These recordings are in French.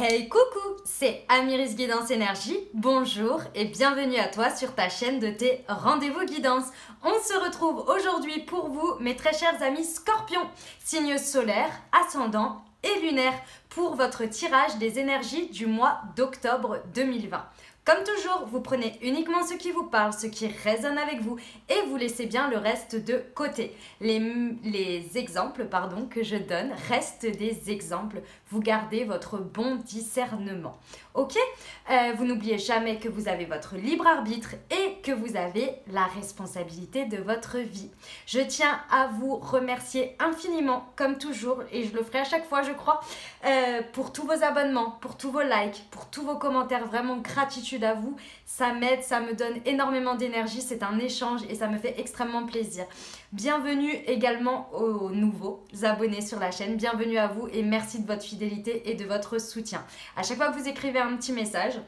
Hey coucou, c'est Amiris Guidance Énergie, bonjour et bienvenue à toi sur ta chaîne de tes rendez-vous guidance. On se retrouve aujourd'hui pour vous, mes très chers amis scorpions, signes solaires, ascendants et lunaires, pour votre tirage des énergies du mois d'octobre 2020. Comme toujours, vous prenez uniquement ce qui vous parle, ce qui résonne avec vous et vous laissez bien le reste de côté. Les exemples que je donne restent des exemples. Vous gardez votre bon discernement. Ok, vous n'oubliez jamais que vous avez votre libre arbitre et que vous avez la responsabilité de votre vie. Je tiens à vous remercier infiniment, comme toujours, et je le ferai à chaque fois, je crois, pour tous vos abonnements, pour tous vos likes, pour tous vos commentaires. Vraiment, gratitude à vous. Ça m'aide, ça me donne énormément d'énergie. C'est un échange et ça me fait extrêmement plaisir. Bienvenue également aux nouveaux abonnés sur la chaîne. Bienvenue à vous et merci de votre fidélité et de votre soutien. À chaque fois que vous écrivez un petit message,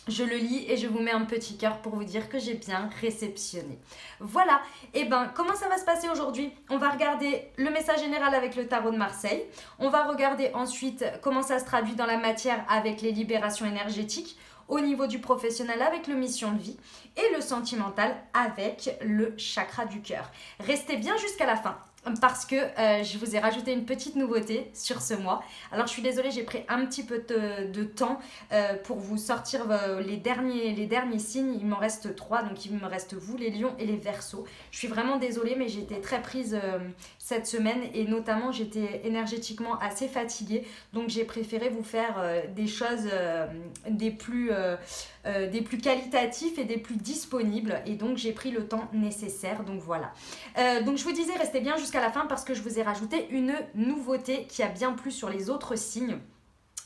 je le lis et je vous mets un petit cœur pour vous dire que j'ai bien réceptionné. Voilà, et ben comment ça va se passer aujourd'hui? On va regarder le message général avec le tarot de Marseille. On va regarder ensuite comment ça se traduit dans la matière avec les libérations énergétiques, au niveau du professionnel avec le mission de vie et le sentimental avec le chakra du cœur. Restez bien jusqu'à la fin parce que je vous ai rajouté une petite nouveauté sur ce mois. Alors je suis désolée, j'ai pris un petit peu de temps pour vous sortir les derniers signes. Il m'en reste 3, donc il me reste vous, les lions et les verseaux. Je suis vraiment désolée, mais j'ai été très prise cette semaine et notamment j'étais énergétiquement assez fatiguée. Donc j'ai préféré vous faire des choses des plus qualitatifs et des plus disponibles, et donc j'ai pris le temps nécessaire. Donc voilà, donc je vous disais, restez bien jusqu'à la fin parce que je vous ai rajouté une nouveauté qui a bien plu sur les autres signes.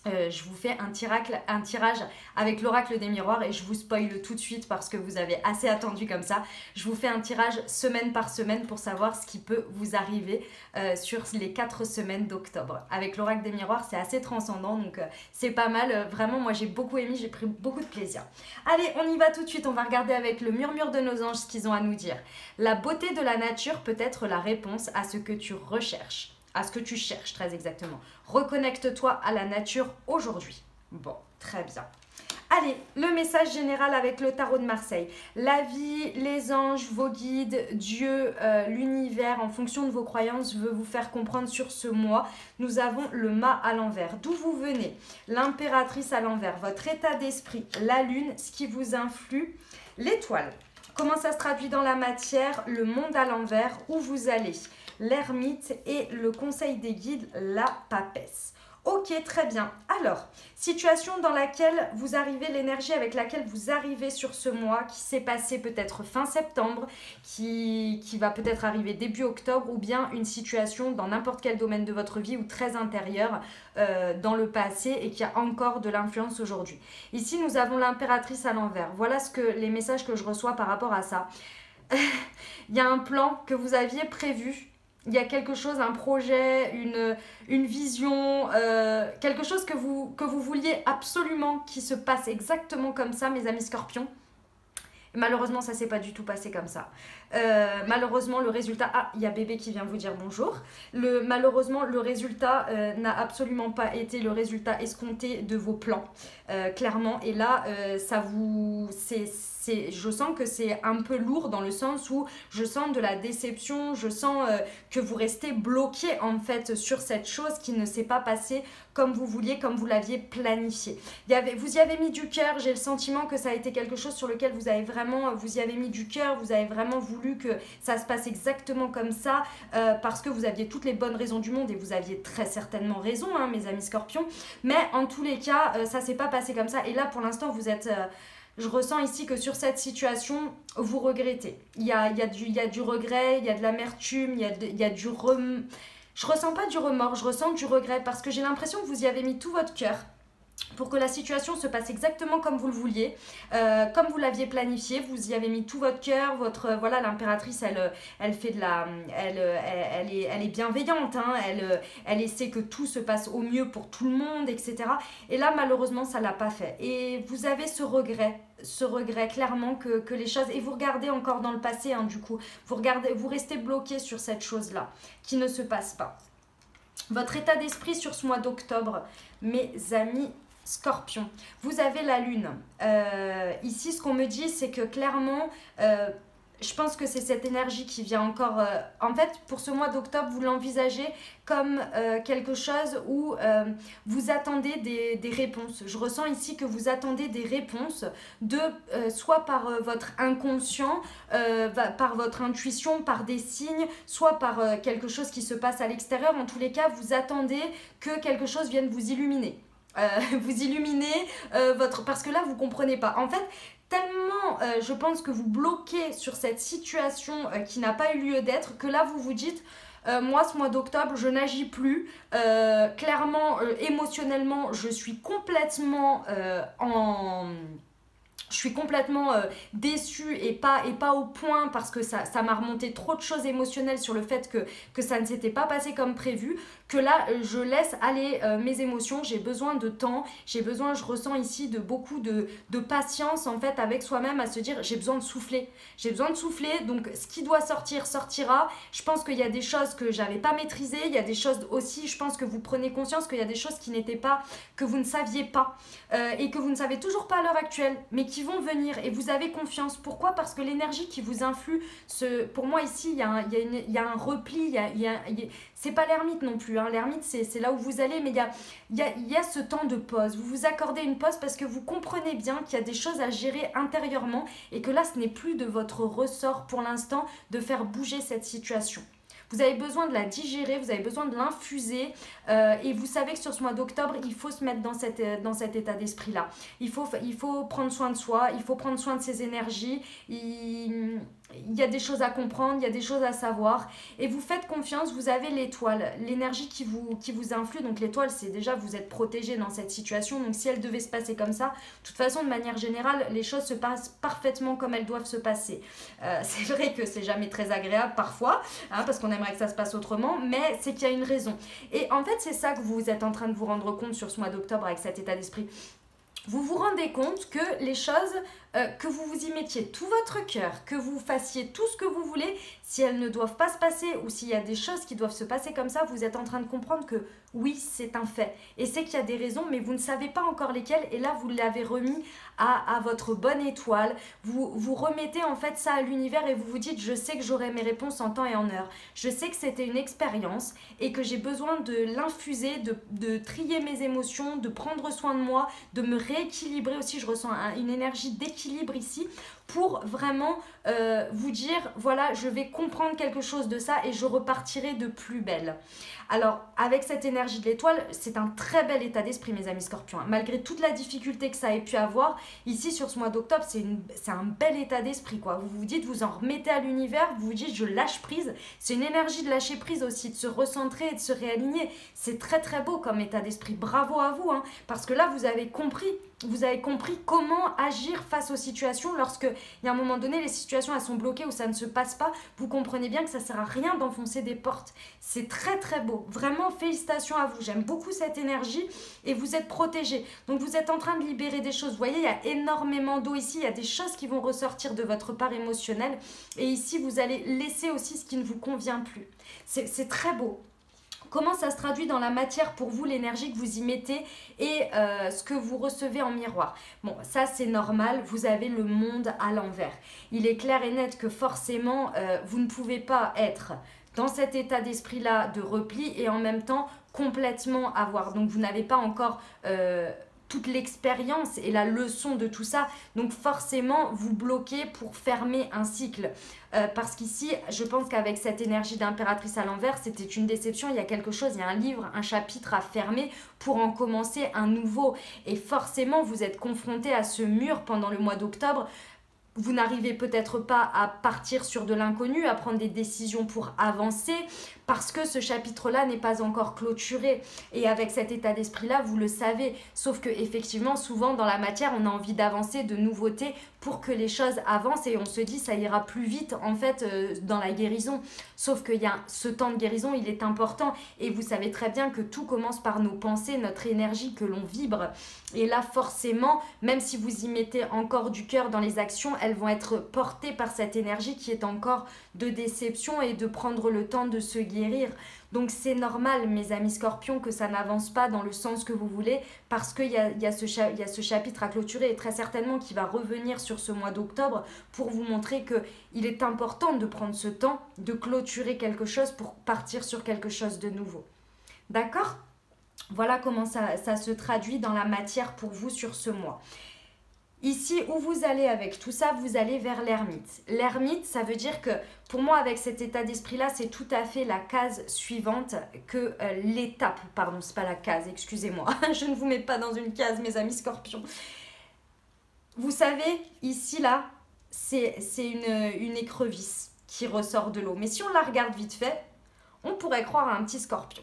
Je vous fais un tirage avec l'oracle des miroirs et je vous spoile tout de suite parce que vous avez assez attendu comme ça. Je vous fais un tirage semaine par semaine pour savoir ce qui peut vous arriver sur les 4 semaines d'octobre. Avec l'oracle des miroirs, c'est assez transcendant, donc c'est pas mal. Vraiment, moi j'ai beaucoup aimé, j'ai pris beaucoup de plaisir. Allez, on y va tout de suite. On va regarder avec le murmure de nos anges ce qu'ils ont à nous dire. La beauté de la nature peut être la réponse à ce que tu recherches. À ce que tu cherches, très exactement. Reconnecte-toi à la nature aujourd'hui. Bon, très bien. Allez, le message général avec le tarot de Marseille. La vie, les anges, vos guides, Dieu, l'univers, en fonction de vos croyances, veut vous faire comprendre sur ce mois. Nous avons le mât à l'envers. D'où vous venez? L'impératrice à l'envers. Votre état d'esprit, la lune, ce qui vous influe, l'étoile. Comment ça se traduit dans la matière? Le monde à l'envers, où vous allez? L'ermite et le conseil des guides, la papesse. Ok, très bien. Alors, situation dans laquelle vous arrivez, l'énergie avec laquelle vous arrivez sur ce mois, qui s'est passé peut-être fin septembre, qui va peut-être arriver début octobre, ou bien une situation dans n'importe quel domaine de votre vie ou très intérieure dans le passé et qui a encore de l'influence aujourd'hui. Ici, nous avons l'impératrice à l'envers. Voilà les messages que je reçois par rapport à ça. Il y a un plan que vous aviez prévu. Il y a quelque chose, un projet, une vision, quelque chose que vous vouliez absolument qui se passe exactement comme ça, mes amis scorpions. Malheureusement, ça ne s'est pas du tout passé comme ça. Malheureusement, le résultat... Ah, il y a bébé qui vient vous dire bonjour. Malheureusement, le résultat n'a absolument pas été le résultat escompté de vos plans, clairement. Et là, je sens que c'est un peu lourd dans le sens où je sens de la déception, je sens que vous restez bloqué en fait sur cette chose qui ne s'est pas passée comme vous vouliez, comme vous l'aviez planifié. Vous y avez mis du cœur, j'ai le sentiment que ça a été quelque chose sur lequel vous y avez mis du cœur, vous avez vraiment voulu que ça se passe exactement comme ça parce que vous aviez toutes les bonnes raisons du monde et vous aviez très certainement raison, hein, mes amis scorpions, mais en tous les cas, ça s'est pas passé comme ça et là pour l'instant vous êtes... Je ressens ici que sur cette situation, vous regrettez. Il y a du regret, il y a de l'amertume, il y a du remords. Je ressens pas du remords, je ressens du regret parce que j'ai l'impression que vous y avez mis tout votre cœur pour que la situation se passe exactement comme vous le vouliez, comme vous l'aviez planifié. Vous y avez mis tout votre cœur, voilà, l'impératrice, elle fait de la, elle est bienveillante, hein, elle essaie que tout se passe au mieux pour tout le monde, etc. Et là, malheureusement, ça l'a pas fait. Et vous avez ce regret clairement que les choses, et vous regardez encore dans le passé, hein, du coup, vous restez bloqué sur cette chose-là qui ne se passe pas. Votre état d'esprit sur ce mois d'octobre, mes amis Scorpion, vous avez la lune. Ici, ce qu'on me dit, c'est que clairement, je pense que c'est cette énergie qui vient encore... en fait, pour ce mois d'octobre, vous l'envisagez comme quelque chose où vous attendez des réponses. Je ressens ici que vous attendez des réponses, soit par votre inconscient, par votre intuition, par des signes, soit par quelque chose qui se passe à l'extérieur. En tous les cas, vous attendez que quelque chose vienne vous illuminer. Vous illuminer parce que là, vous ne comprenez pas. En fait, tellement je pense que vous bloquez sur cette situation qui n'a pas eu lieu d'être, que là vous vous dites moi ce mois d'octobre je n'agis plus, clairement émotionnellement je suis complètement déçue et pas au point, parce que ça m'a remonté trop de choses émotionnelles sur le fait que ça ne s'était pas passé comme prévu, que là je laisse aller mes émotions. J'ai besoin de temps, je ressens ici beaucoup de patience en fait avec soi-même, à se dire j'ai besoin de souffler, donc ce qui doit sortir sortira. Je pense qu'il y a des choses que j'avais pas maîtrisées, il y a des choses aussi, je pense que vous prenez conscience qu'il y a des choses qui n'étaient pas, que vous ne saviez pas et que vous ne savez toujours pas à l'heure actuelle, mais qui vont venir, et vous avez confiance. Pourquoi? Parce que l'énergie qui vous influe, pour moi ici il y a un repli, c'est pas l'ermite non plus, hein. L'ermite c'est là où vous allez, mais il y a ce temps de pause. Vous vous accordez une pause parce que vous comprenez bien qu'il y a des choses à gérer intérieurement, et que là ce n'est plus de votre ressort pour l'instant de faire bouger cette situation. Vous avez besoin de la digérer, vous avez besoin de l'infuser, et vous savez que sur ce mois d'octobre, il faut se mettre dans cet état d'esprit-là. Il faut prendre soin de soi, il faut prendre soin de ses énergies. Il y a des choses à comprendre, il y a des choses à savoir, et vous faites confiance. Vous avez l'étoile, l'énergie qui vous influe. Donc l'étoile, c'est déjà, vous êtes protégé dans cette situation. Donc si elle devait se passer comme ça, de toute façon, de manière générale, les choses se passent parfaitement comme elles doivent se passer. C'est vrai que c'est jamais très agréable parfois, hein, parce qu'on aimerait que ça se passe autrement, mais c'est qu'il y a une raison. Et en fait, c'est ça que vous êtes en train de vous rendre compte sur ce mois d'octobre avec cet état d'esprit. Vous vous rendez compte que les choses, que vous vous y mettiez tout votre cœur, que vous fassiez tout ce que vous voulez, si elles ne doivent pas se passer, ou s'il y a des choses qui doivent se passer comme ça, vous êtes en train de comprendre que oui, c'est un fait. Et c'est qu'il y a des raisons, mais vous ne savez pas encore lesquelles, et là, vous l'avez remis à votre bonne étoile. Vous remettez en fait ça à l'univers, et vous vous dites, je sais que j'aurai mes réponses en temps et en heure. Je sais que c'était une expérience, et que j'ai besoin de l'infuser, de trier mes émotions, de prendre soin de moi, de me rééquilibrer aussi. Je ressens une énergie d'équilibre ici, pour vraiment vous dire, voilà, je vais comprendre quelque chose de ça et je repartirai de plus belle. Alors, avec cette énergie de l'étoile, c'est un très bel état d'esprit, mes amis Scorpions. Malgré toute la difficulté que ça ait pu avoir, ici, sur ce mois d'octobre, c'est un bel état d'esprit, quoi. Vous vous dites, vous en remettez à l'univers, vous vous dites, je lâche prise. C'est une énergie de lâcher prise aussi, de se recentrer et de se réaligner. C'est très, très beau comme état d'esprit. Bravo à vous, hein, parce que là, vous avez compris comment agir face aux situations. Lorsque, il y a un moment donné, les situations, elles sont bloquées ou ça ne se passe pas, vous comprenez bien que ça ne sert à rien d'enfoncer des portes. C'est très, très beau. Vraiment, félicitations à vous. J'aime beaucoup cette énergie, et vous êtes protégés. Donc, vous êtes en train de libérer des choses. Vous voyez, il y a énormément d'eau ici. Il y a des choses qui vont ressortir de votre part émotionnelle. Et ici, vous allez laisser aussi ce qui ne vous convient plus. C'est très beau. Comment ça se traduit dans la matière pour vous, l'énergie que vous y mettez et ce que vous recevez en miroir? Bon, ça c'est normal, vous avez le monde à l'envers. Il est clair et net que forcément, vous ne pouvez pas être dans cet état d'esprit-là de repli et en même temps complètement avoir. Donc vous n'avez pas encore toute l'expérience et la leçon de tout ça. Donc forcément, vous bloquez pour fermer un cycle. Parce qu'ici, je pense qu'avec cette énergie d'impératrice à l'envers, c'était une déception. Il y a quelque chose, il y a un livre, un chapitre à fermer pour en commencer un nouveau. Et forcément, vous êtes confronté à ce mur pendant le mois d'octobre. Vous n'arrivez peut-être pas à partir sur de l'inconnu, à prendre des décisions pour avancer, parce que ce chapitre-là n'est pas encore clôturé. Et avec cet état d'esprit-là, vous le savez. Sauf que effectivement, souvent dans la matière, on a envie d'avancer, de nouveautés, pour que les choses avancent, et on se dit ça ira plus vite en fait dans la guérison. Sauf qu'il y a ce temps de guérison, il est important, et vous savez très bien que tout commence par nos pensées, notre énergie que l'on vibre. Et là forcément, même si vous y mettez encore du cœur dans les actions, elles vont être portées par cette énergie qui est encore de déception et de prendre le temps de se guérir. Donc c'est normal, mes amis scorpions, que ça n'avance pas dans le sens que vous voulez, parce qu'il y a ce chapitre à clôturer, et très certainement qui va revenir sur ce mois d'octobre pour vous montrer qu'il est important de prendre ce temps, de clôturer quelque chose pour partir sur quelque chose de nouveau. D'accord ? Voilà comment ça se traduit dans la matière pour vous sur ce mois. Ici, où vous allez avec tout ça, vous allez vers l'ermite. L'ermite, ça veut dire que, pour moi, avec cet état d'esprit-là, c'est tout à fait la case suivante que l'étape. Pardon, c'est pas la case, excusez-moi. Je ne vous mets pas dans une case, mes amis scorpions. Vous savez, ici, là, c'est une écrevisse qui ressort de l'eau. Mais si on la regarde vite fait, on pourrait croire à un petit scorpion.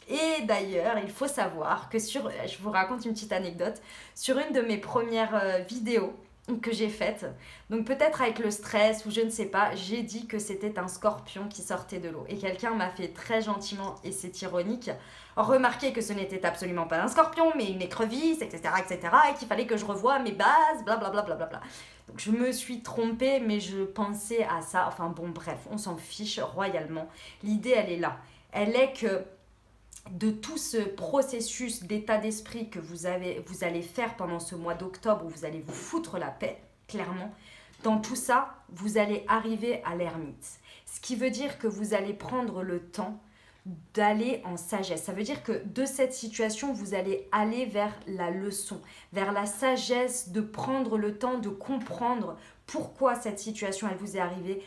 Et d'ailleurs, il faut savoir que je vous raconte une petite anecdote, sur une de mes premières vidéos que j'ai faites, donc peut-être avec le stress ou je ne sais pas, j'ai dit que c'était un scorpion qui sortait de l'eau. Et quelqu'un m'a fait très gentiment, et c'est ironique, remarquer que ce n'était absolument pas un scorpion, mais une écrevisse, etc., etc., et qu'il fallait que je revoie mes bases, blablabla. Bla. Donc je me suis trompée, mais je pensais à ça, enfin bon bref, on s'en fiche royalement. L'idée, elle est là. Elle est que de tout ce processus d'état d'esprit que vous allez faire pendant ce mois d'octobre où vous allez vous foutre la paix, clairement, dans tout ça, vous allez arriver à l'ermite. Ce qui veut dire que vous allez prendre le temps d'aller en sagesse. Ça veut dire que de cette situation, vous allez aller vers la leçon, vers la sagesse, de prendre le temps de comprendre pourquoi cette situation, elle vous est arrivée.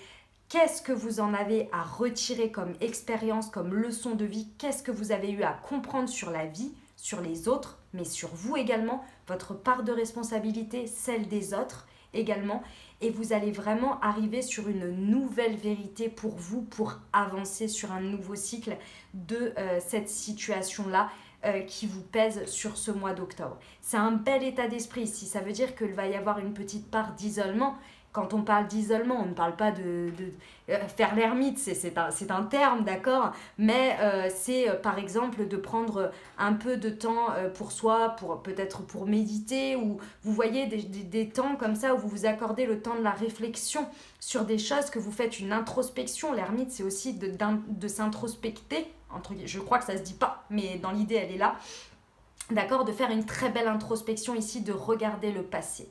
Qu'est-ce que vous en avez à retirer comme expérience, comme leçon de vie? Qu'est-ce que vous avez eu à comprendre sur la vie, sur les autres, mais sur vous également, votre part de responsabilité, celle des autres également. Et vous allez vraiment arriver sur une nouvelle vérité pour vous, pour avancer sur un nouveau cycle de cette situation-là qui vous pèse sur ce mois d'octobre. C'est un bel état d'esprit ici. Ça veut dire qu'il va y avoir une petite part d'isolement. Quand on parle d'isolement, on ne parle pas de faire l'ermite, c'est un terme, d'accord? Mais c'est par exemple de prendre un peu de temps pour soi, peut-être pour méditer, ou vous voyez des temps comme ça où vous vous accordez le temps de la réflexion sur des choses, que vous faites une introspection. L'ermite, c'est aussi de s'introspecter, je crois que ça ne se dit pas, mais dans l'idée, elle est là. D'accord? De faire une très belle introspection ici, de regarder le passé.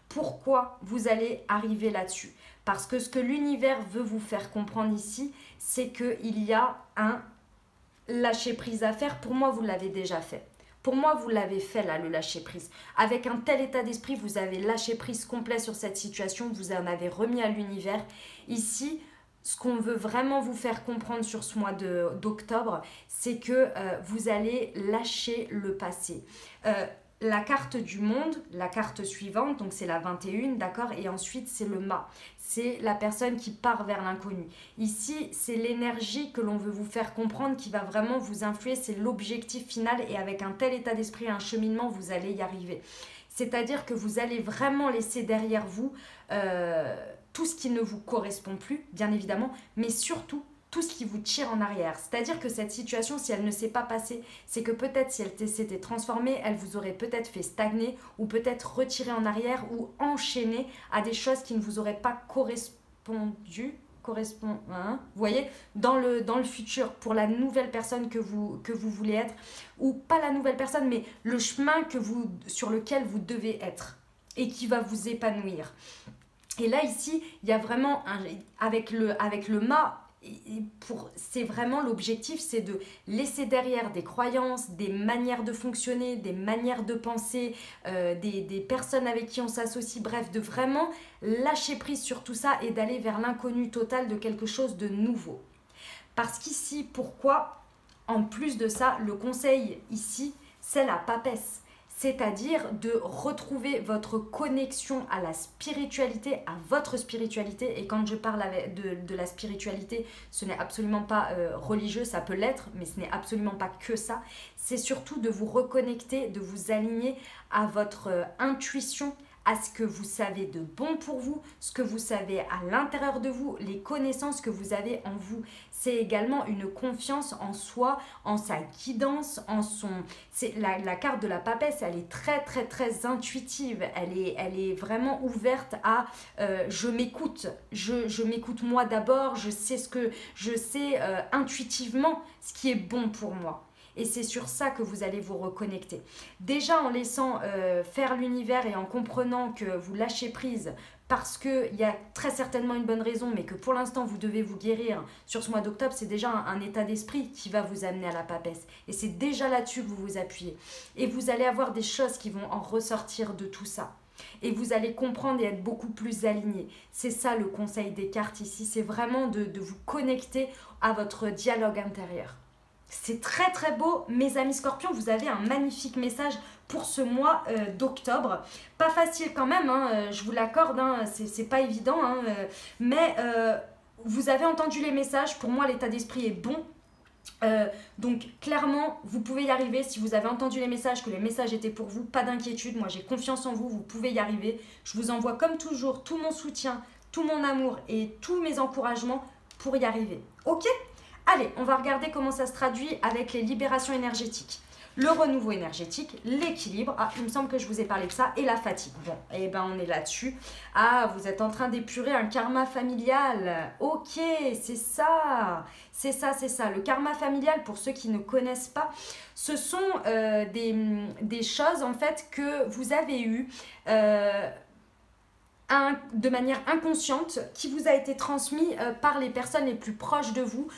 Pourquoi vous allez arriver là-dessus? Parce que ce que l'univers veut vous faire comprendre ici, c'est qu'il y a un lâcher-prise à faire. Pour moi, vous l'avez déjà fait. Pour moi, vous l'avez fait là, le lâcher-prise. Avec un tel état d'esprit, vous avez lâché prise complet sur cette situation, vous en avez remis à l'univers. Ici, ce qu'on veut vraiment vous faire comprendre sur ce mois d'octobre, c'est que vous allez lâcher le passé. La carte du monde, la carte suivante, donc c'est la 21, d'accord? Et ensuite, c'est le mât. C'est la personne qui part vers l'inconnu. Ici, c'est l'énergie que l'on veut vous faire comprendre qui va vraiment vous influer. C'est l'objectif final, et avec un tel état d'esprit, un cheminement, vous allez y arriver. C'est-à-dire que vous allez vraiment laisser derrière vous tout ce qui ne vous correspond plus, bien évidemment, mais surtout tout ce qui vous tire en arrière. C'est-à-dire que cette situation, si elle ne s'est pas passée, c'est que peut-être si elle s'était transformée, elle vous aurait peut-être fait stagner, ou peut-être retirer en arrière, ou enchaîner à des choses qui ne vous auraient pas correspondu. Vous voyez, dans le futur, pour la nouvelle personne que vous voulez être, ou pas la nouvelle personne, mais le chemin sur lequel vous devez être, et qui va vous épanouir. Et là, ici, il y a vraiment, avec le mât, c'est vraiment l'objectif, c'est de laisser derrière des croyances, des manières de fonctionner, des manières de penser, des personnes avec qui on s'associe, bref, de vraiment lâcher prise sur tout ça et d'aller vers l'inconnu total de quelque chose de nouveau. Parce qu'ici, pourquoi, en plus de ça, le conseil ici, c'est la papesse. C'est-à-dire de retrouver votre connexion à la spiritualité, à votre spiritualité. Et quand je parle de la spiritualité, ce n'est absolument pas religieux, ça peut l'être, mais ce n'est absolument pas que ça. C'est surtout de vous reconnecter, de vous aligner à votre intuition, à ce que vous savez de bon pour vous, ce que vous savez à l'intérieur de vous, les connaissances que vous avez en vous. C'est également une confiance en soi, en sa guidance, en son... La carte de la papesse, elle est très très très intuitive, elle est vraiment ouverte à je m'écoute, je m'écoute moi d'abord, je sais intuitivement ce qui est bon pour moi. Et c'est sur ça que vous allez vous reconnecter. Déjà en laissant faire l'univers et en comprenant que vous lâchez prise parce qu'il y a très certainement une bonne raison, mais que pour l'instant vous devez vous guérir sur ce mois d'octobre, c'est déjà un état d'esprit qui va vous amener à la papesse. Et c'est déjà là-dessus que vous vous appuyez. Et vous allez avoir des choses qui vont en ressortir de tout ça. Et vous allez comprendre et être beaucoup plus aligné. C'est ça le conseil des cartes ici, c'est vraiment de vous connecter à votre dialogue intérieur. C'est très très beau, mes amis scorpions, vous avez un magnifique message pour ce mois d'octobre. Pas facile quand même, hein, je vous l'accorde, hein, c'est pas évident, hein, mais vous avez entendu les messages, pour moi l'état d'esprit est bon. Donc clairement vous pouvez y arriver. Si vous avez entendu les messages, que les messages étaient pour vous, pas d'inquiétude, moi j'ai confiance en vous, vous pouvez y arriver. Je vous envoie comme toujours tout mon soutien, tout mon amour et tous mes encouragements pour y arriver. Ok ? Allez, on va regarder comment ça se traduit avec les libérations énergétiques. Le renouveau énergétique, l'équilibre, ah, il me semble que je vous ai parlé de ça, et la fatigue. Bon, et ben on est là-dessus. Ah, vous êtes en train d'épurer un karma familial. Ok, c'est ça. C'est ça, c'est ça. Le karma familial, pour ceux qui ne connaissent pas, ce sont des choses en fait que vous avez eues de manière inconsciente qui vous a été transmis par les personnes les plus proches de vous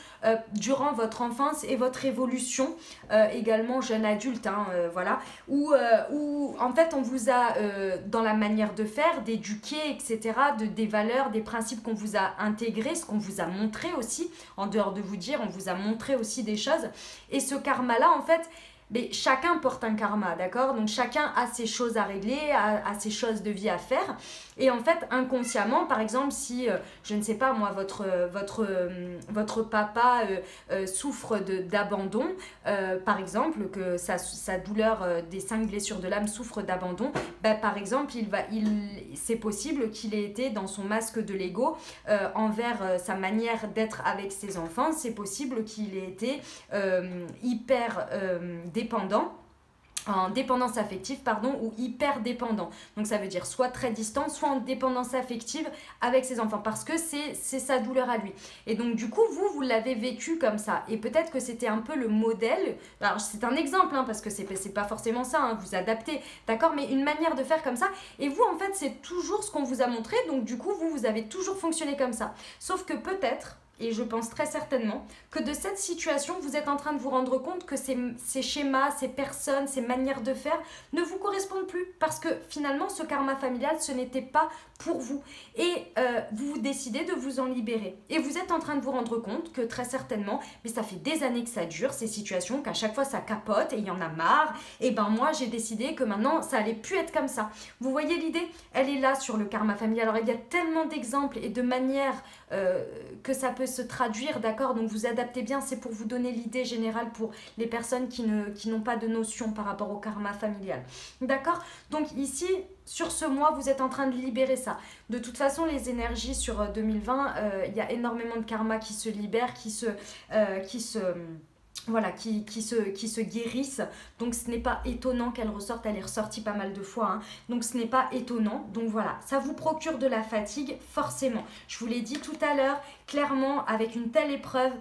durant votre enfance et votre évolution, également jeune adulte, hein, voilà, où en fait on vous a dans la manière de faire, d'éduquer, etc., des valeurs, des principes qu'on vous a intégrés, ce qu'on vous a montré aussi, en dehors de vous dire, on vous a montré aussi des choses, et ce karma-là en fait, mais chacun porte un karma, d'accord? Donc chacun a ses choses à régler, a ses choses de vie à faire. Et en fait, inconsciemment, par exemple, si, je ne sais pas moi, votre papa souffre d'abandon, par exemple, que sa douleur des 5 blessures de l'âme souffre d'abandon, bah, par exemple, c'est possible qu'il ait été dans son masque de l'ego envers sa manière d'être avec ses enfants. C'est possible qu'il ait été hyper dépendant, en dépendance affective, pardon, ou hyper dépendant. Donc ça veut dire soit très distant, soit en dépendance affective avec ses enfants, parce que c'est sa douleur à lui. Et donc du coup, vous l'avez vécu comme ça. Et peut-être que c'était un peu le modèle. Alors c'est un exemple, hein, parce que c'est pas forcément ça, hein, vous adaptez, d'accord, mais une manière de faire comme ça. Et vous, en fait, c'est toujours ce qu'on vous a montré. Donc du coup, vous avez toujours fonctionné comme ça. Sauf que peut-être, et je pense très certainement que de cette situation, vous êtes en train de vous rendre compte que ces schémas, ces personnes, ces manières de faire ne vous correspondent plus. Parce que finalement, ce karma familial, ce n'était pas pour vous. Et vous décidez de vous en libérer. Et vous êtes en train de vous rendre compte que très certainement, mais ça fait des années que ça dure, ces situations, qu'à chaque fois ça capote et il y en a marre. Et ben moi, j'ai décidé que maintenant, ça allait plus être comme ça. Vous voyez l'idée? Elle est là sur le karma familial. Alors il y a tellement d'exemples et de manières que ça peut se traduire, d'accord? Donc vous adaptez bien, c'est pour vous donner l'idée générale pour les personnes qui n'ont pas de notion par rapport au karma familial, d'accord? Donc ici, sur ce mois, vous êtes en train de libérer ça. De toute façon, les énergies sur 2020, il y a énormément de karma qui se libèrent, qui se guérissent. Donc ce n'est pas étonnant qu'elle ressorte, elle est ressortie pas mal de fois, hein. Donc ce n'est pas étonnant. Donc voilà, ça vous procure de la fatigue, forcément. Je vous l'ai dit tout à l'heure, clairement, avec une telle épreuve,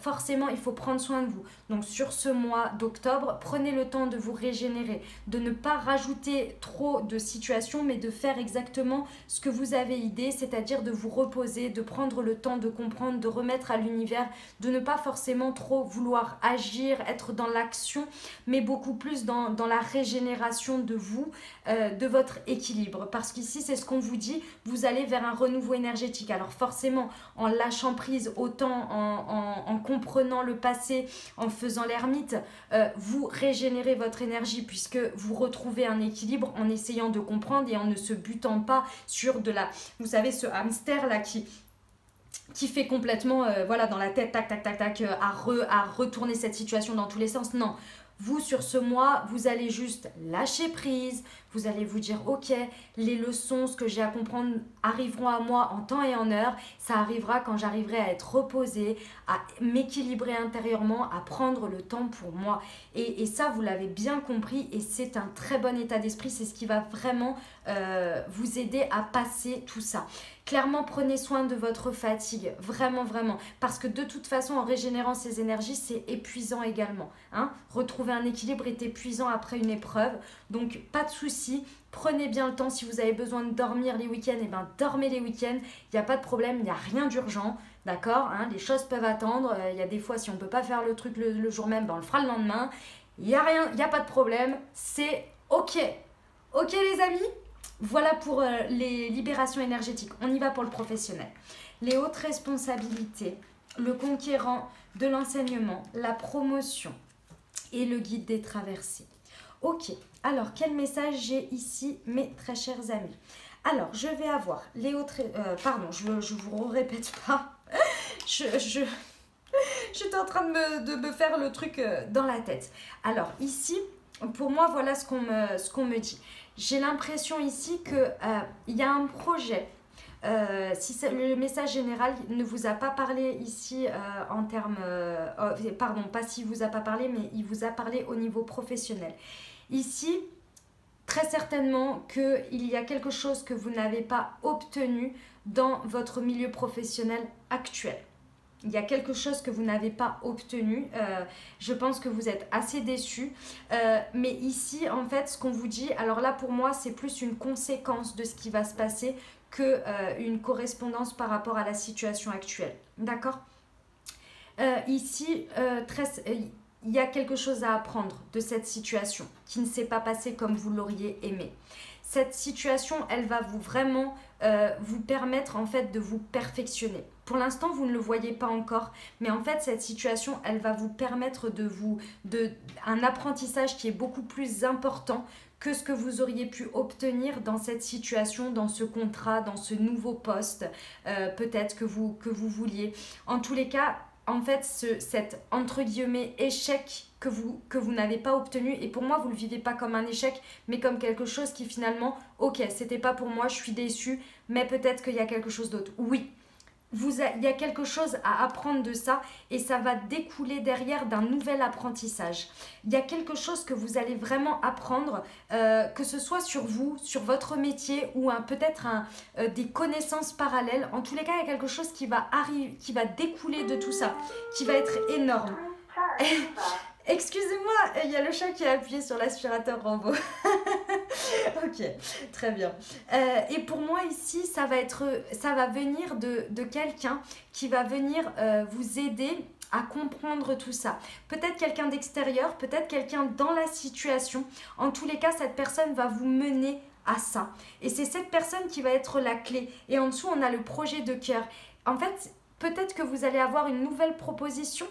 forcément, il faut prendre soin de vous. Donc sur ce mois d'octobre, prenez le temps de vous régénérer, de ne pas rajouter trop de situations, mais de faire exactement ce que vous avez idée, c'est-à-dire de vous reposer, de prendre le temps de comprendre, de remettre à l'univers, de ne pas forcément trop vouloir agir, être dans l'action, mais beaucoup plus dans la régénération de vous, de votre équilibre. Parce qu'ici, c'est ce qu'on vous dit, vous allez vers un renouveau énergétique. Alors forcément, en lâchant prise, autant en comprenant le passé, en faisant l'ermite, vous régénérez votre énergie puisque vous retrouvez un équilibre en essayant de comprendre et en ne se butant pas sur vous savez, ce hamster là qui fait complètement, voilà, dans la tête, tac, tac, tac, tac, à retourner cette situation dans tous les sens. Non, Vous, sur ce mois, vous allez juste lâcher prise. Vous allez vous dire, ok, les leçons, ce que j'ai à comprendre arriveront à moi en temps et en heure. Ça arrivera quand j'arriverai à être reposée, à m'équilibrer intérieurement, à prendre le temps pour moi. Et ça, vous l'avez bien compris et c'est un très bon état d'esprit. C'est ce qui va vraiment vous aider à passer tout ça. Clairement, prenez soin de votre fatigue, vraiment, vraiment. Parce que de toute façon, en régénérant ces énergies, c'est épuisant également. Hein. Retrouver un équilibre est épuisant après une épreuve. Donc, pas de souci. Prenez bien le temps. Si vous avez besoin de dormir les week-ends, eh ben, dormez les week-ends. Il n'y a pas de problème, il n'y a rien d'urgent. D'accord, hein, les choses peuvent attendre. Il y a des fois, si on ne peut pas faire le truc le jour même, ben, on le fera le lendemain. Il n'y a rien, il n'y a pas de problème. C'est OK. OK, les amis? Voilà pour les libérations énergétiques. On y va pour le professionnel. Les hautes responsabilités, le conquérant de l'enseignement, la promotion et le guide des traversées. Ok, alors quel message j'ai ici, mes très chers amis? Alors, je vais avoir les autres... pardon, je vous répète pas. J'étais en train de me faire le truc dans la tête. Alors, ici, pour moi, voilà ce qu'on me dit. J'ai l'impression ici qu'il y a un projet. Si le message général ne vous a pas parlé ici en termes... pardon, pas s'il vous a pas parlé, mais il vous a parlé au niveau professionnel. Ici, très certainement qu'il y a quelque chose que vous n'avez pas obtenu dans votre milieu professionnel actuel. Il y a quelque chose que vous n'avez pas obtenu. Je pense que vous êtes assez déçus. Mais ici, en fait, ce qu'on vous dit, alors là, pour moi, c'est plus une conséquence de ce qui va se passer qu'une correspondance par rapport à la situation actuelle. D'accord? Ici, il y a quelque chose à apprendre de cette situation qui ne s'est pas passée comme vous l'auriez aimé. Cette situation, elle va vraiment vous permettre en fait de vous perfectionner. Pour l'instant, vous ne le voyez pas encore, mais en fait, cette situation, elle va vous permettre un apprentissage qui est beaucoup plus important que ce que vous auriez pu obtenir dans cette situation, dans ce contrat, dans ce nouveau poste, peut-être que vous vouliez. En tous les cas, en fait, cet entre guillemets échec que vous n'avez pas obtenu, et pour moi, vous ne le vivez pas comme un échec, mais comme quelque chose qui finalement, ok, c'était pas pour moi, je suis déçue, mais peut-être qu'il y a quelque chose d'autre. Oui. Il y a quelque chose à apprendre de ça et ça va découler derrière d'un nouvel apprentissage. Il y a quelque chose que vous allez vraiment apprendre, que ce soit sur vous, sur votre métier ou peut-être des connaissances parallèles. En tous les cas, il y a quelque chose qui va découler de tout ça, qui va être énorme. Excusez-moi, il y a le chat qui a appuyé sur l'aspirateur Rambo. Ok, très bien. Et pour moi ici, ça va venir de quelqu'un qui va venir vous aider à comprendre tout ça. Peut-être quelqu'un d'extérieur, peut-être quelqu'un dans la situation. En tous les cas, cette personne va vous mener à ça. Et c'est cette personne qui va être la clé. Et en dessous, on a le projet de cœur. En fait, peut-être que vous allez avoir une nouvelle proposition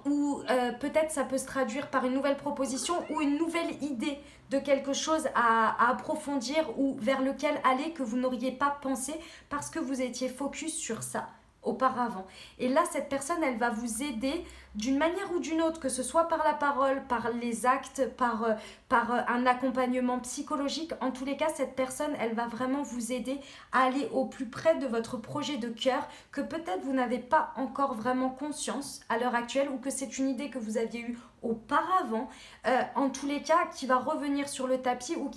ou peut-être ça peut se traduire par une nouvelle proposition ou une nouvelle idée de quelque chose à approfondir ou vers lequel aller que vous n'auriez pas pensé parce que vous étiez focus sur ça auparavant. Et là, cette personne, elle va vous aider d'une manière ou d'une autre, que ce soit par la parole, par les actes, par un accompagnement psychologique. En tous les cas, cette personne, elle va vraiment vous aider à aller au plus près de votre projet de cœur que peut-être vous n'avez pas encore vraiment conscience à l'heure actuelle ou que c'est une idée que vous aviez eue auparavant. En tous les cas, qui va revenir sur le tapis ou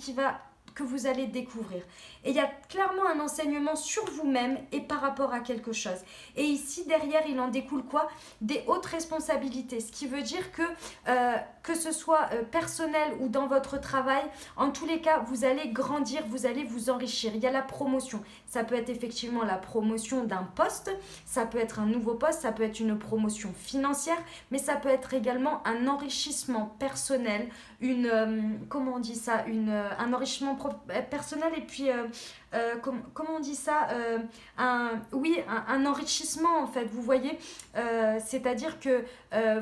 que vous allez découvrir. Et il y a clairement un enseignement sur vous-même et par rapport à quelque chose. Et ici, derrière, il en découle quoi? Des hautes responsabilités. Ce qui veut dire que ce soit personnel ou dans votre travail, en tous les cas, vous allez grandir, vous allez vous enrichir. Il y a la promotion. Ça peut être effectivement la promotion d'un poste, ça peut être un nouveau poste, ça peut être une promotion financière, mais ça peut être également un enrichissement personnel, comment on dit ça, un enrichissement personnel et puis comment on dit ça, un enrichissement en fait, vous voyez, c'est-à-dire que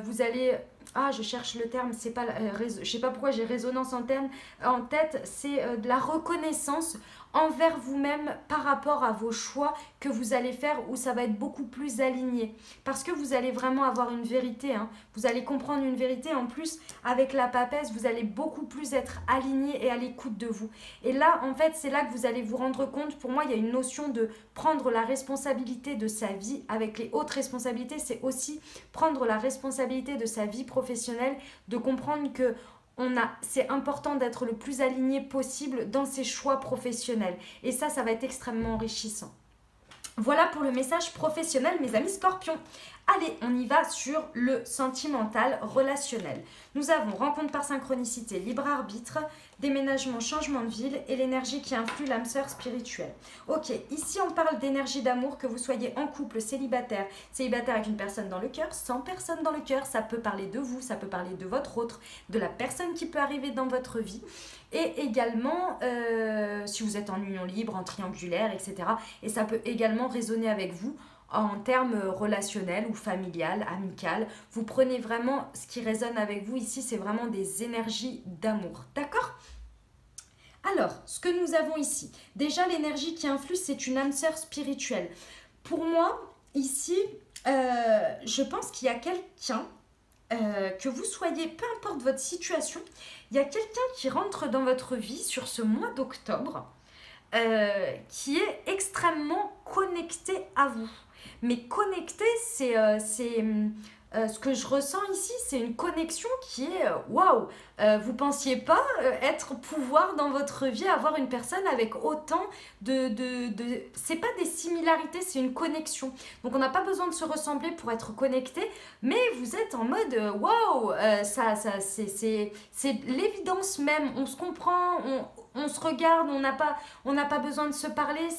vous allez ah, je cherche le terme, c'est pas, je sais pas pourquoi j'ai résonance en tête, c'est de la reconnaissance envers vous-même par rapport à vos choix que vous allez faire, où ça va être beaucoup plus aligné. Parce que vous allez vraiment avoir une vérité, hein. Vous allez comprendre une vérité. En plus, avec la papesse, vous allez beaucoup plus être aligné et à l'écoute de vous. Et là, en fait, c'est là que vous allez vous rendre compte. Pour moi, il y a une notion de prendre la responsabilité de sa vie. Avec les hautes responsabilités, c'est aussi prendre la responsabilité de sa vie professionnelle, de comprendre que c'est important d'être le plus aligné possible dans ses choix professionnels. Et ça va être extrêmement enrichissant. Voilà pour le message professionnel, mes amis scorpions. Allez, on y va sur le sentimental relationnel. Nous avons rencontre par synchronicité, libre arbitre, déménagement, changement de ville et l'énergie qui influe l'âme sœur spirituelle. Ok, ici on parle d'énergie d'amour, que vous soyez en couple, célibataire avec une personne dans le cœur, sans personne dans le cœur, ça peut parler de vous, ça peut parler de votre autre, de la personne qui peut arriver dans votre vie. Et également, si vous êtes en union libre, en triangulaire, etc. Et ça peut également résonner avec vous en termes relationnels ou familial, amical. Vous prenez vraiment ce qui résonne avec vous ici, c'est vraiment des énergies d'amour. D'accord ? Alors, ce que nous avons ici, déjà l'énergie qui influe, c'est une âme sœur spirituelle. Pour moi, ici, je pense qu'il y a quelqu'un, que vous soyez, peu importe votre situation, il y a quelqu'un qui rentre dans votre vie sur ce mois d'octobre, qui est extrêmement connecté à vous. Mais connecté, ce que je ressens ici, c'est une connexion qui est waouh. Vous pensiez pas pouvoir dans votre vie avoir une personne avec autant c'est pas des similarités, c'est une connexion. Donc on n'a pas besoin de se ressembler pour être connecté, mais vous êtes en mode waouh. C'est l'évidence même. On se comprend, on se regarde, on n'a pas besoin de se parler.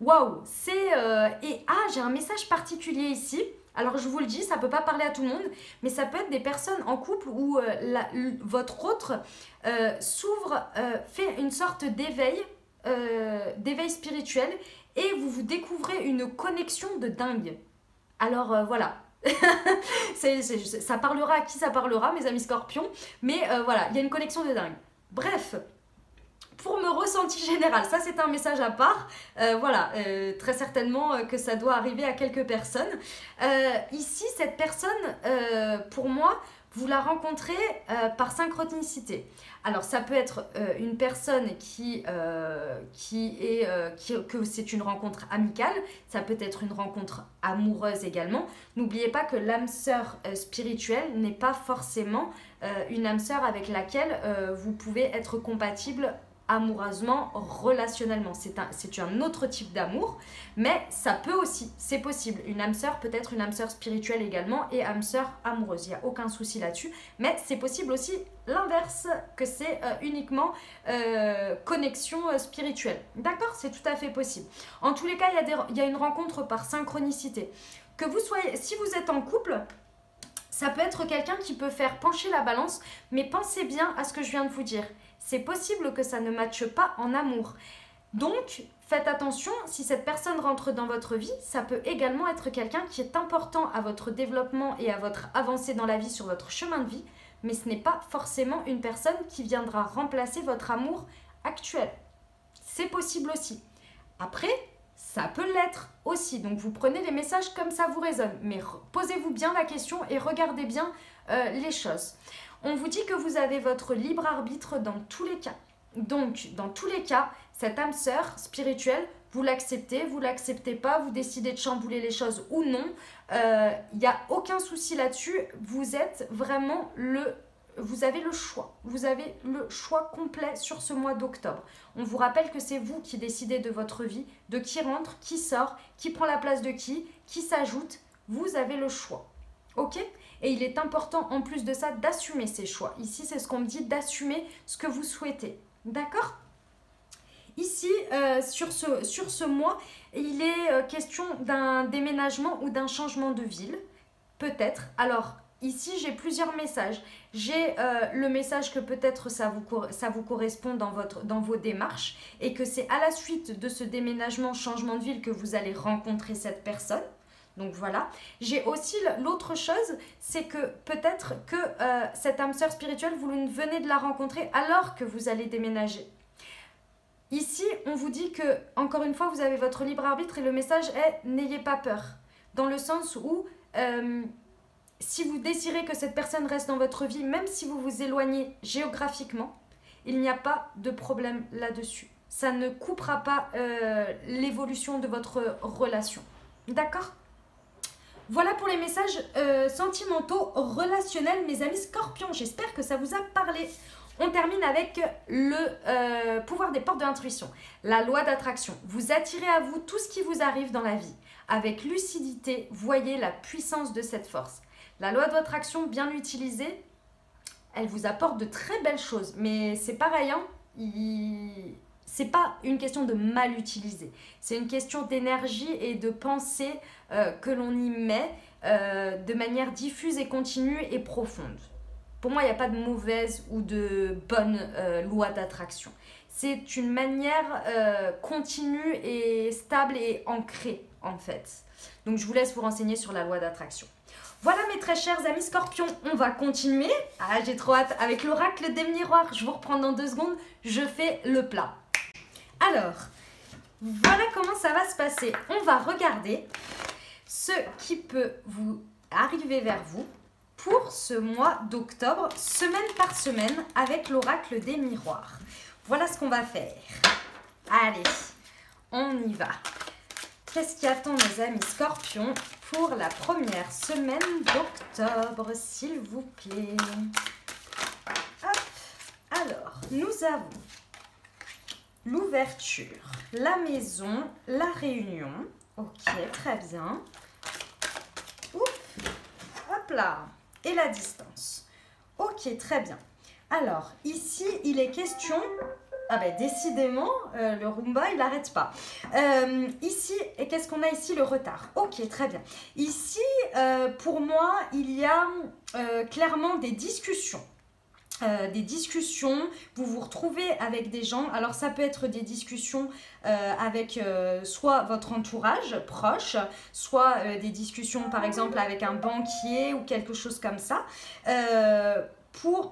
Waouh, j'ai un message particulier ici. Alors je vous le dis, ça peut pas parler à tout le monde, mais ça peut être des personnes en couple où votre autre s'ouvre, fait une sorte d'éveil spirituel et vous découvrez une connexion de dingue. Alors voilà. Ça parlera à qui ça parlera, mes amis scorpions, mais voilà, il y a une connexion de dingue. Bref. Pour me ressenti général, ça c'est un message à part, voilà, très certainement que ça doit arriver à quelques personnes. Ici, cette personne, pour moi, vous la rencontrez par synchronicité. Alors ça peut être une personne que c'est une rencontre amicale, ça peut être une rencontre amoureuse également. N'oubliez pas que l'âme sœur spirituelle n'est pas forcément une âme sœur avec laquelle vous pouvez être compatible amoureusement, relationnellement. C'est un autre type d'amour, mais ça peut aussi, c'est possible. Une âme sœur peut être une âme sœur spirituelle également et âme sœur amoureuse. Il n'y a aucun souci là-dessus, mais c'est possible aussi l'inverse, que c'est uniquement connexion spirituelle. D'accord? C'est tout à fait possible. En tous les cas, il y a une rencontre par synchronicité. Si vous êtes en couple, ça peut être quelqu'un qui peut faire pencher la balance, mais pensez bien à ce que je viens de vous dire. C'est possible que ça ne matche pas en amour. Donc, faites attention, si cette personne rentre dans votre vie, ça peut également être quelqu'un qui est important à votre développement et à votre avancée dans la vie sur votre chemin de vie, mais ce n'est pas forcément une personne qui viendra remplacer votre amour actuel. C'est possible aussi. Après, ça peut l'être aussi. Donc, vous prenez les messages comme ça vous résonne. Mais posez-vous bien la question et regardez bien les choses. On vous dit que vous avez votre libre arbitre dans tous les cas. Donc, dans tous les cas, cette âme sœur spirituelle, vous l'acceptez pas, vous décidez de chambouler les choses ou non. Il n'y a aucun souci là-dessus. Vous avez le choix. Vous avez le choix complet sur ce mois d'octobre. On vous rappelle que c'est vous qui décidez de votre vie, de qui rentre, qui sort, qui prend la place de qui s'ajoute. Vous avez le choix. Ok ? Et il est important, en plus de ça, d'assumer ses choix. Ici, c'est ce qu'on me dit, d'assumer ce que vous souhaitez. D'accord ? Ici, sur ce mois, il est question d'un déménagement ou d'un changement de ville. Peut-être. Alors, ici, j'ai plusieurs messages. J'ai le message que peut-être ça vous correspond dans vos démarches et que c'est à la suite de ce déménagement, changement de ville que vous allez rencontrer cette personne. Donc voilà. J'ai aussi l'autre chose, c'est que peut-être que cette âme sœur spirituelle, vous venez de la rencontrer alors que vous allez déménager. Ici, on vous dit que, encore une fois, vous avez votre libre arbitre et le message est « n'ayez pas peur ». Dans le sens où, si vous désirez que cette personne reste dans votre vie, même si vous vous éloignez géographiquement, il n'y a pas de problème là-dessus. Ça ne coupera pas l'évolution de votre relation. D'accord ? Voilà pour les messages sentimentaux, relationnels, mes amis scorpions. J'espère que ça vous a parlé. On termine avec le pouvoir des portes de l'intuition. La loi d'attraction. Vous attirez à vous tout ce qui vous arrive dans la vie. Avec lucidité, voyez la puissance de cette force. La loi d'attraction bien utilisée, elle vous apporte de très belles choses. Mais c'est pareil, hein, c'est pas une question de mal utiliser. C'est une question d'énergie et de pensée que l'on y met de manière diffuse et continue et profonde. Pour moi, il n'y a pas de mauvaise ou de bonne loi d'attraction. C'est une manière continue et stable et ancrée, en fait. Donc, je vous laisse vous renseigner sur la loi d'attraction. Voilà, mes très chers amis scorpions, on va continuer. Ah, j'ai trop hâte avec l'oracle des miroirs. Je vous reprends dans 2 secondes. Je fais le plat. Alors, voilà comment ça va se passer. On va regarder ce qui peut vous arriver vers vous pour ce mois d'octobre, semaine par semaine, avec l'oracle des miroirs. Voilà ce qu'on va faire. Allez, on y va. Qu'est-ce qui attend mes amis scorpions pour la première semaine d'octobre, s'il vous plaît? Hop. Alors, nous avons l'ouverture, la maison, la réunion. Ok, très bien. Ouf. Hop là. Et la distance. Ok, très bien. Alors, ici, il est question... Ah ben, décidément, le Roomba, il n'arrête pas. Ici, et qu'est-ce qu'on a ici? Le retard. Ok, très bien. Ici, pour moi, il y a clairement des discussions. Vous vous retrouvez avec des gens, alors ça peut être des discussions avec soit votre entourage proche, soit des discussions par exemple avec un banquier ou quelque chose comme ça,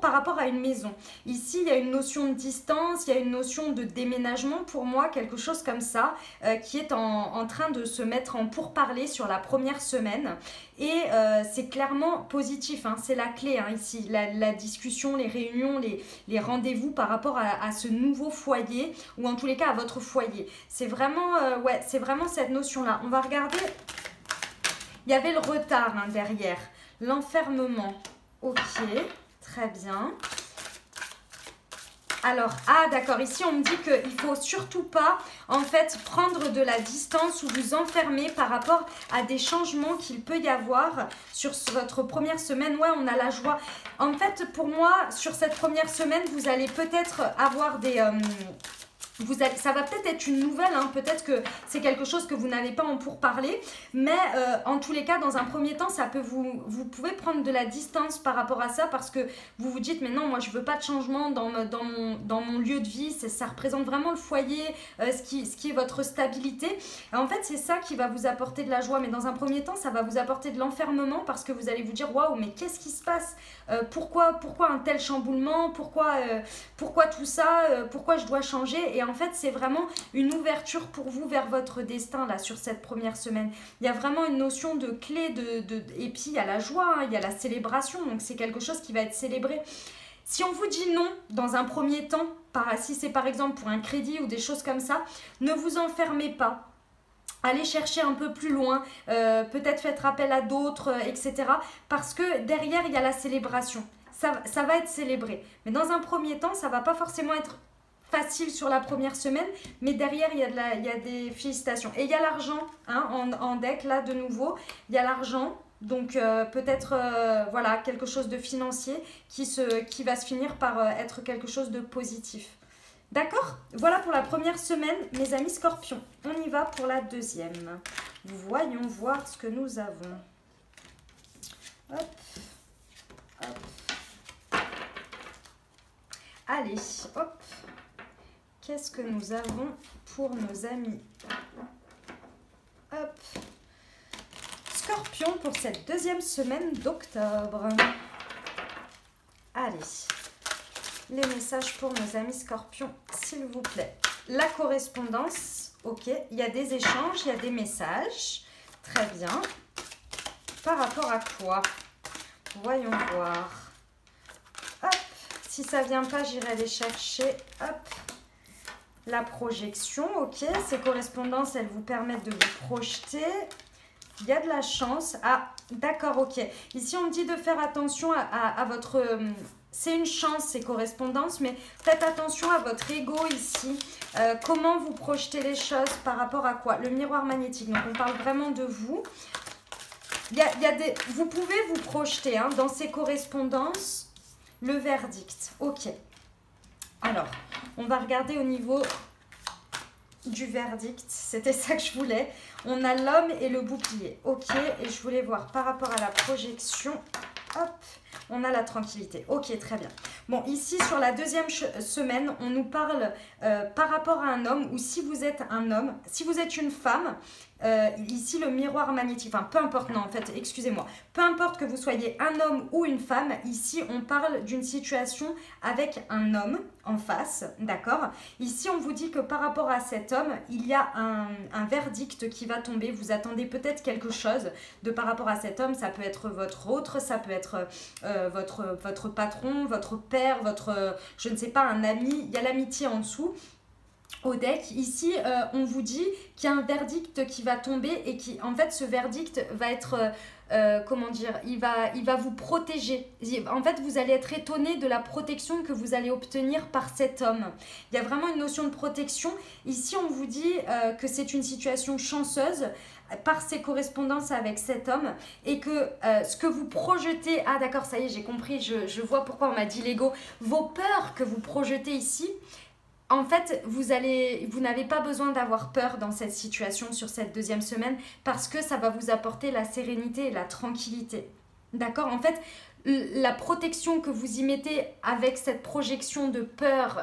par rapport à une maison. Ici, il y a une notion de distance, il y a une notion de déménagement pour moi, quelque chose comme ça, qui est en train de se mettre en pourparlers sur la première semaine. Et c'est clairement positif, hein, c'est la clé hein, ici, la discussion, les réunions, les rendez-vous par rapport à ce nouveau foyer, ou en tous les cas à votre foyer. C'est vraiment, ouais, c'est vraiment cette notion-là. On va regarder, il y avait le retard hein, derrière, l'enfermement, ok. Très bien. Alors, ah d'accord, ici on me dit qu'il ne faut surtout pas en fait prendre de la distance ou vous enfermer par rapport à des changements qu'il peut y avoir sur votre première semaine. Ouais, on a la joie. En fait, pour moi, sur cette première semaine, vous allez peut-être avoir des... ça va peut-être être une nouvelle, hein, peut-être que c'est quelque chose que vous n'avez pas en pourparlers, mais en tous les cas, dans un premier temps, ça peut vous pouvez prendre de la distance par rapport à ça parce que vous vous dites, mais non, moi je veux pas de changement dans mon lieu de vie, ça représente vraiment le foyer, ce qui est votre stabilité. Et en fait, c'est ça qui va vous apporter de la joie, mais dans un premier temps, ça va vous apporter de l'enfermement parce que vous allez vous dire, waouh, mais qu'est-ce qui se passe? Pourquoi un tel chamboulement? Pourquoi tout ça? Pourquoi je dois changer? Et en fait, c'est vraiment une ouverture pour vous vers votre destin là sur cette première semaine. Il y a vraiment une notion de clé, et puis il y a la joie, hein, il y a la célébration, donc c'est quelque chose qui va être célébré. Si on vous dit non dans un premier temps, si c'est par exemple pour un crédit ou des choses comme ça, ne vous enfermez pas. Allez chercher un peu plus loin, peut-être faites appel à d'autres, etc. Parce que derrière, il y a la célébration. Ça va être célébré. Mais dans un premier temps, ça ne va pas forcément être facile sur la première semaine, mais derrière il y a des félicitations. Et il y a l'argent hein, en deck là de nouveau, il y a l'argent, donc peut-être voilà quelque chose de financier qui va se finir par être quelque chose de positif. D'accord? Voilà pour la première semaine, mes amis scorpions. On y va pour la deuxième. Voyons voir ce que nous avons. Hop, hop. Allez, hop. Qu'est-ce que nous avons pour nos amis? Hop. Scorpion pour cette deuxième semaine d'octobre. Allez, les messages pour nos amis Scorpions, s'il vous plaît. La correspondance, ok, il y a des échanges, il y a des messages. Très bien. Par rapport à quoi? Voyons voir. Hop, si ça vient pas, j'irai les chercher. Hop. La projection, ok. Ces correspondances, elles vous permettent de vous projeter. Il y a de la chance. Ah, d'accord, ok. Ici, on me dit de faire attention à votre... c'est une chance, ces correspondances, mais faites attention à votre ego ici. Comment vous projetez les choses par rapport à quoi? Le miroir magnétique. Donc, on parle vraiment de vous. Vous pouvez vous projeter hein, dans ces correspondances. Le verdict. Ok. Alors, on va regarder au niveau du verdict. C'était ça que je voulais. On a l'homme et le bouclier. Ok. Et je voulais voir par rapport à la projection. Hop. On a la tranquillité. Ok, très bien. Bon, ici, sur la deuxième semaine, on nous parle par rapport à un homme ou si vous êtes un homme, si vous êtes une femme, ici, le miroir magnétique, enfin, peu importe, non, en fait, excusez-moi, peu importe que vous soyez un homme ou une femme, ici, on parle d'une situation avec un homme en face, d'accord? Ici, on vous dit que par rapport à cet homme, il y a un verdict qui va tomber. Vous attendez peut-être quelque chose de par rapport à cet homme. Ça peut être votre autre, ça peut être votre patron, votre père, je ne sais pas, un ami. Il y a l'amitié en dessous. Au deck, ici, on vous dit qu'il y a un verdict qui va tomber et qui, en fait, ce verdict va être, comment dire, il va vous protéger. En fait, vous allez être étonné de la protection que vous allez obtenir par cet homme. Il y a vraiment une notion de protection. Ici, on vous dit que c'est une situation chanceuse par ses correspondances avec cet homme et que ce que vous projetez, ah d'accord, ça y est, j'ai compris, je vois pourquoi on m'a dit l'ego, vos peurs que vous projetez ici, en fait, vous n'avez pas besoin d'avoir peur dans cette situation sur cette deuxième semaine parce que ça va vous apporter la sérénité et la tranquillité. D'accord? En fait, la protection que vous y mettez avec cette projection de peur,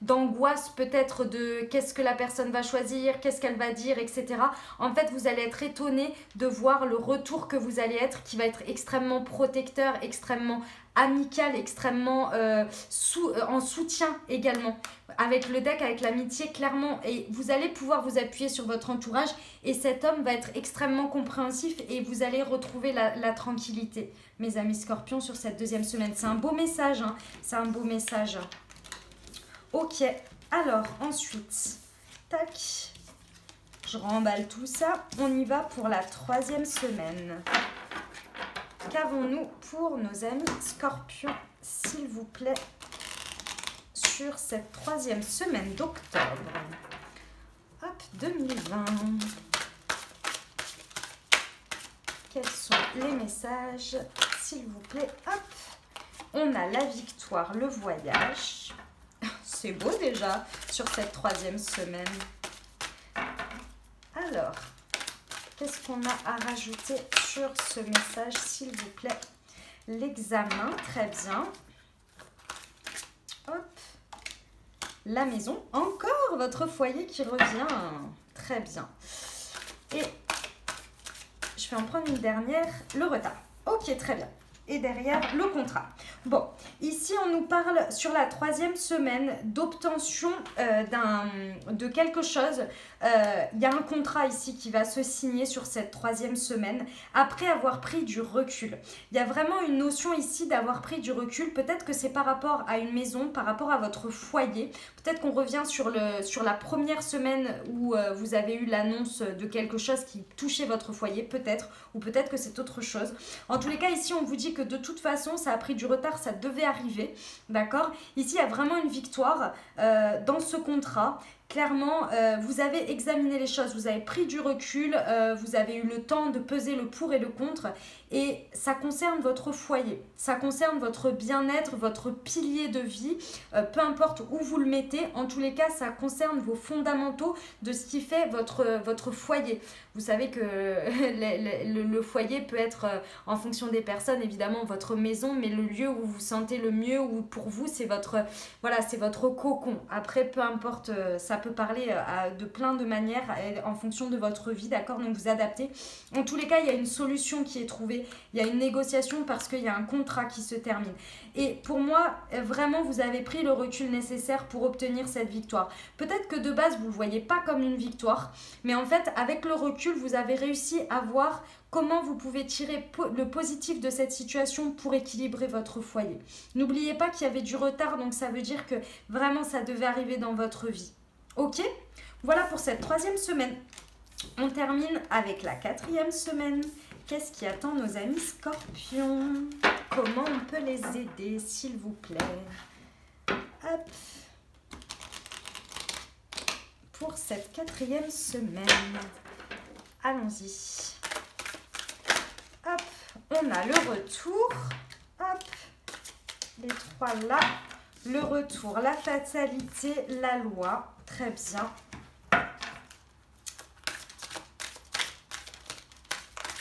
d'angoisse peut-être de qu'est-ce que la personne va choisir, qu'est-ce qu'elle va dire, etc. En fait, vous allez être étonné de voir le retour que vous allez être qui va être extrêmement protecteur, extrêmement amical, extrêmement en soutien également. Avec le deck, avec l'amitié, clairement. Et vous allez pouvoir vous appuyer sur votre entourage et cet homme va être extrêmement compréhensif et vous allez retrouver la tranquillité. Mes amis Scorpions, sur cette deuxième semaine. C'est un beau message, hein. C'est un beau message. Ok, alors ensuite, tac, je remballe tout ça. On y va pour la troisième semaine. Qu'avons-nous pour nos amis Scorpions, s'il vous plaît, sur cette troisième semaine d'octobre? Hop, 2020. Quels sont les messages, s'il vous plaît? Hop, on a la victoire, le voyage. C'est beau déjà sur cette troisième semaine. Alors, qu'est-ce qu'on a à rajouter sur ce message, s'il vous plaît? L'examen, très bien. Hop. La maison, encore votre foyer qui revient. Très bien. Et je vais en prendre une dernière, le retard. Ok, très bien. Et derrière, le contrat. Bon, ici, on nous parle sur la troisième semaine d'obtention de quelque chose. Il y a un contrat ici qui va se signer sur cette troisième semaine après avoir pris du recul. Il y a vraiment une notion ici d'avoir pris du recul. Peut-être que c'est par rapport à une maison, par rapport à votre foyer. Peut-être qu'on revient sur la première semaine où vous avez eu l'annonce de quelque chose qui touchait votre foyer, peut-être. Ou peut-être que c'est autre chose. En tous les cas, ici, on vous dit que de toute façon, ça a pris du retard, ça devait arriver. D'accord? Ici, il y a vraiment une victoire dans ce contrat. Clairement, vous avez examiné les choses, vous avez pris du recul, vous avez eu le temps de peser le pour et le contre et ça concerne votre foyer, ça concerne votre bien-être, votre pilier de vie, peu importe où vous le mettez, en tous les cas, ça concerne vos fondamentaux de ce qui fait votre foyer. Vous savez que le foyer peut être, en fonction des personnes, évidemment, votre maison, mais le lieu où vous vous sentez le mieux, où pour vous, c'est votre cocon. Après, peu importe, ça peut parler de plein de manières en fonction de votre vie, d'accord? Donc vous adaptez. En tous les cas, il y a une solution qui est trouvée, il y a une négociation parce qu'il y a un contrat qui se termine. Et pour moi, vraiment, vous avez pris le recul nécessaire pour obtenir cette victoire. Peut-être que de base, vous ne le voyez pas comme une victoire, mais en fait, avec le recul, vous avez réussi à voir comment vous pouvez tirer le positif de cette situation pour équilibrer votre foyer. N'oubliez pas qu'il y avait du retard, donc ça veut dire que vraiment ça devait arriver dans votre vie. Ok? Voilà pour cette 3e semaine. On termine avec la 4e semaine. Qu'est-ce qui attend nos amis scorpions? Comment on peut les aider, s'il vous plaît? Hop. Pour cette 4e semaine. Allons-y. Hop, on a le retour. Hop, les 3 là. Le retour, la fatalité, la loi. Très bien.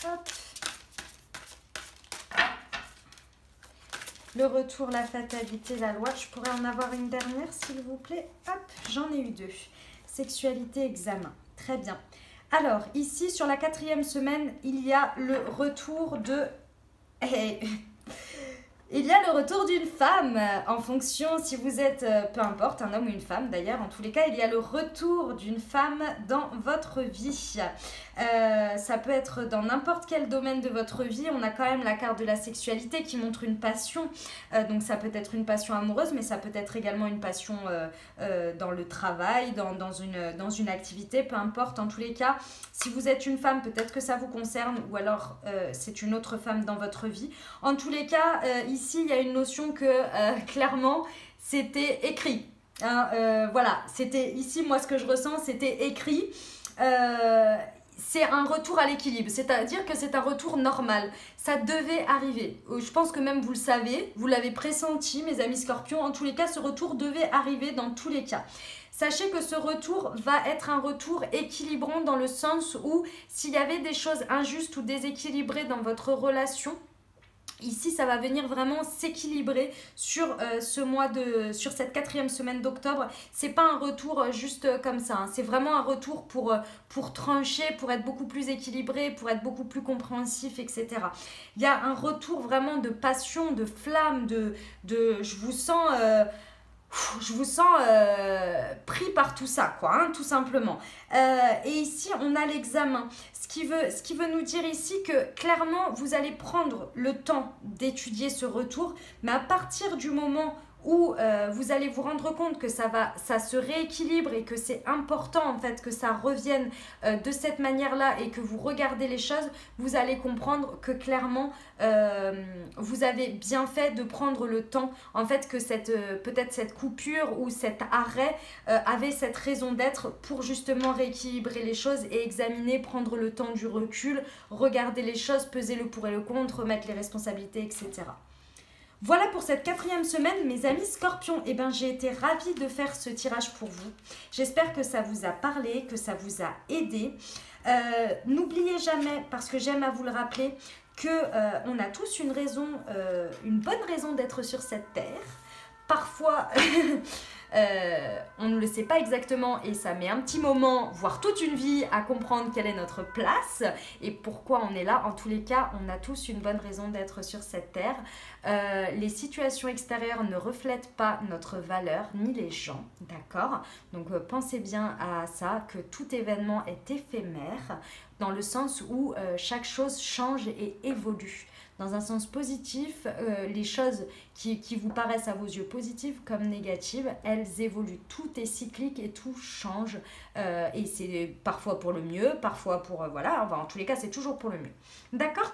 Hop. Le retour, la fatalité, la loi. Je pourrais en avoir une dernière, s'il vous plaît. Hop, j'en ai eu 2. Sexualité, examen. Très bien. Alors, ici, sur la 4e semaine, il y a le retour de... Il y a le retour d'une femme en fonction si vous êtes, peu importe, un homme ou une femme d'ailleurs, en tous les cas, il y a le retour d'une femme dans votre vie. Ça peut être dans n'importe quel domaine de votre vie. On a quand même la carte de la sexualité qui montre une passion. Donc ça peut être une passion amoureuse, mais ça peut être également une passion dans le travail, dans une activité, peu importe. En tous les cas, si vous êtes une femme, peut-être que ça vous concerne ou alors c'est une autre femme dans votre vie. En tous les cas, ici, il y a une notion que clairement, c'était écrit. Hein, voilà, c'était ici, moi, ce que je ressens, c'était écrit. C'est un retour à l'équilibre, c'est-à-dire que c'est un retour normal. Ça devait arriver. Je pense que même vous le savez, vous l'avez pressenti, mes amis scorpions. En tous les cas, ce retour devait arriver dans tous les cas. Sachez que ce retour va être un retour équilibrant dans le sens où s'il y avait des choses injustes ou déséquilibrées dans votre relation, ici, ça va venir vraiment s'équilibrer sur sur cette 4e semaine d'octobre. C'est pas un retour juste comme ça. Hein. C'est vraiment un retour pour trancher, pour être beaucoup plus équilibré, pour être beaucoup plus compréhensif, etc. Il y a un retour vraiment de passion, de flamme, je vous sens... pris par tout ça, quoi, hein, tout simplement. Et ici, on a l'examen. Ce qui veut nous dire ici que clairement, vous allez prendre le temps d'étudier ce retour, mais à partir du moment où vous allez vous rendre compte que ça se rééquilibre et que c'est important en fait que ça revienne de cette manière-là et que vous regardez les choses, vous allez comprendre que clairement vous avez bien fait de prendre le temps, en fait que peut-être cette coupure ou cet arrêt avait cette raison d'être pour justement rééquilibrer les choses et examiner, prendre le temps du recul, regarder les choses, peser le pour et le contre, remettre les responsabilités, etc. Voilà pour cette 4e semaine, mes amis scorpions. Eh ben, j'ai été ravie de faire ce tirage pour vous. J'espère que ça vous a parlé, que ça vous a aidé. N'oubliez jamais, parce que j'aime à vous le rappeler, qu'on a tous une bonne raison d'être sur cette terre. Parfois, on ne le sait pas exactement et ça met un petit moment, voire toute une vie à comprendre quelle est notre place et pourquoi on est là. En tous les cas, on a tous une bonne raison d'être sur cette terre. Les situations extérieures ne reflètent pas notre valeur ni les gens, d'accord? Donc pensez bien à ça, que tout événement est éphémère dans le sens où chaque chose change et évolue. Dans un sens positif, les choses qui vous paraissent à vos yeux positives comme négatives, elles évoluent. Tout est cyclique et tout change. Et c'est parfois pour le mieux, parfois pour... voilà, enfin, en tous les cas, c'est toujours pour le mieux. D'accord ?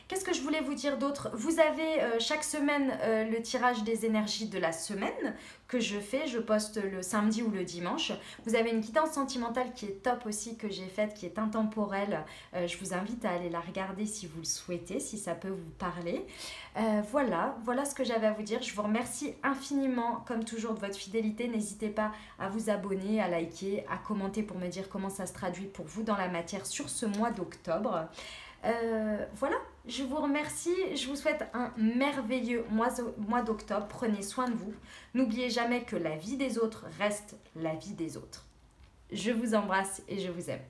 Qu'est-ce que je voulais vous dire d'autre? Vous avez chaque semaine le tirage des énergies de la semaine que je fais, je poste le samedi ou le dimanche. Vous avez une guidance sentimentale qui est top aussi, que j'ai faite, qui est intemporelle. Je vous invite à aller la regarder si vous le souhaitez, si ça peut vous parler. Voilà ce que j'avais à vous dire. Je vous remercie infiniment, comme toujours, de votre fidélité. N'hésitez pas à vous abonner, à liker, à commenter pour me dire comment ça se traduit pour vous dans la matière sur ce mois d'octobre. Voilà, je vous remercie. Je vous souhaite un merveilleux mois d'octobre. Prenez soin de vous. N'oubliez jamais que la vie des autres reste la vie des autres. Je vous embrasse et je vous aime.